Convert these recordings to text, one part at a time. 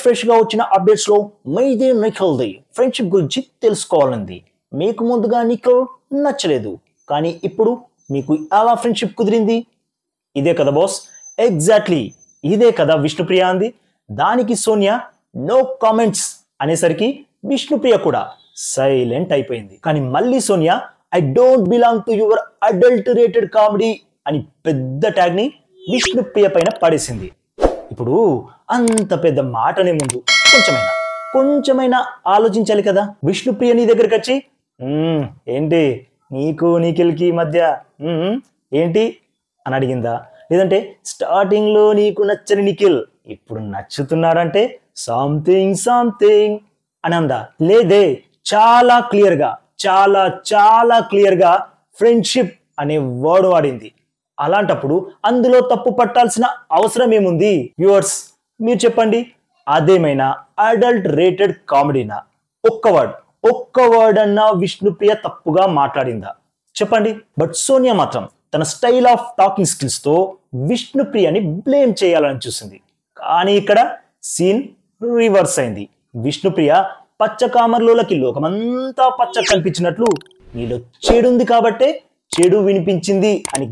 Fresh గా వచ్చిన updates లో మీదే నిఖిల్ది ఫ్రెండ్షిప్ గురించి తెలుసుకోవాలంది. మీకు ముందుగా నిఖిల్ నచ్చలేదు, కానీ ఇప్పుడు మీకు ఎలా ఫ్రెండ్షిప్ కుదిరింది? ఇదే కదా బాస్, ఎగ్జాక్ట్లీ ఇదే కదా విష్ణుప్రియ అంది. దానికి సోనియా నో కామెంట్స్ అనేసరికి విష్ణుప్రియ కూడా సైలెంట్ అయిపోయింది. కానీ మళ్ళీ Sonia I don't belong to your adulterated comedy అని పెద్ద ట్యాగ్ ని విష్ణుప్రియ పైన పడేసింది. ఇప్పుడు అంత పెద్ద మాటనే ముందు కొంచెమైనా ఆలోచించాలి కదా. విష్ణుప్రియ నీ దగ్గరికి వచ్చి ఏంటి నీకు నిఖిల్కి మధ్య ఏంటి అని అడిగిందా? లేదంటే స్టార్టింగ్ లో నీకు నచ్చని నిఖిల్ ఇప్పుడు నచ్చుతున్నాడంటే సంథింగ్ అని అందా? లేదే, చాలా క్లియర్ గా ఫ్రెండ్షిప్ అనే వర్డ్ వాడింది. అలాంటప్పుడు అందులో తప్పు పట్టాల్సిన అవసరం ఏముంది? వ్యూవర్స్ మీరు చెప్పండి, అదేమైనా అడల్ట్ రేటెడ్ కామెడీనా? ఒక్క వర్డ్ అన్నా విష్ణుప్రియ తప్పుగా మాట్లాడిందా? చెప్పండి. బట్ సోనియా మాత్రం తన స్టైల్ ఆఫ్ టాకింగ్ స్కిల్స్ తో విష్ణుప్రియని బ్లేమ్ చేయాలని చూసింది. కానీ ఇక్కడ సీన్ రివర్స్ అయింది. విష్ణుప్రియ పచ్చ కామర్లోలకి లోకమంతా పచ్చ కనిపించినట్లు నీలో చెడుంది కాబట్టే చెడు వినిపించింది అని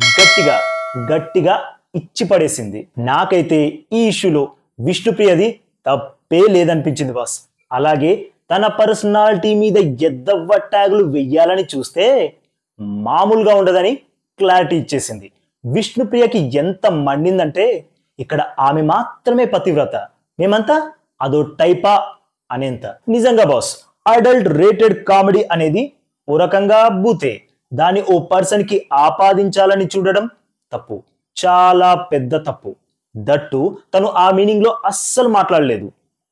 గట్టిగా ఇచ్చి పడేసింది. నాకైతే ఈ ఇష్యూలో విష్ణుప్రియది తప్పే లేదనిపించింది బాస్. అలాగే తన పర్సనాలిటీ మీద ఎద్దవ్వ ట్యాగులు వెయ్యాలని చూస్తే మామూలుగా ఉండదని క్లారిటీ ఇచ్చేసింది. విష్ణుప్రియకి ఎంత మండిందంటే ఇక్కడ ఆమె మాత్రమే పతివ్రత, మేమంతా అదో టైపా అనేంత. నిజంగా బాస్, అడల్ట్ రేటెడ్ కామెడీ అనేది ఓ రకంగా బూతే. దాన్ని ఓ పర్సన్ కి ఆపాదించాలని చూడడం తప్పు, చాలా పెద్ద తప్పు. దట్టు తను ఆ మీనింగ్ లో అస్సలు మాట్లాడలేదు.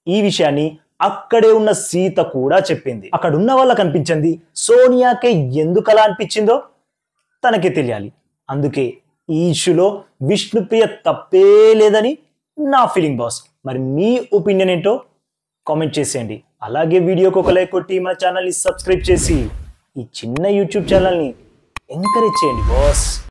ఈ విషయాన్ని అక్కడే ఉన్న సీత కూడా చెప్పింది. అక్కడ ఉన్న వాళ్ళకి అనిపించింది, సోనియాకే ఎందుకలా అనిపించిందో తనకే తెలియాలి. అందుకే ఈ ఇష్యూలో విష్ణుప్రియ తప్పే లేదని నా ఫీలింగ్ బాస్. మరి మీ ఒపీనియన్ ఏంటో కామెంట్ చేసేయండి. అలాగే వీడియోకి ఒక లైక్ కొట్టి మన ఛానల్ని సబ్స్క్రైబ్ చేసి ఈ చిన్న యూట్యూబ్ ఛానల్ని ఎంకరేజ్ చేయండి బాస్.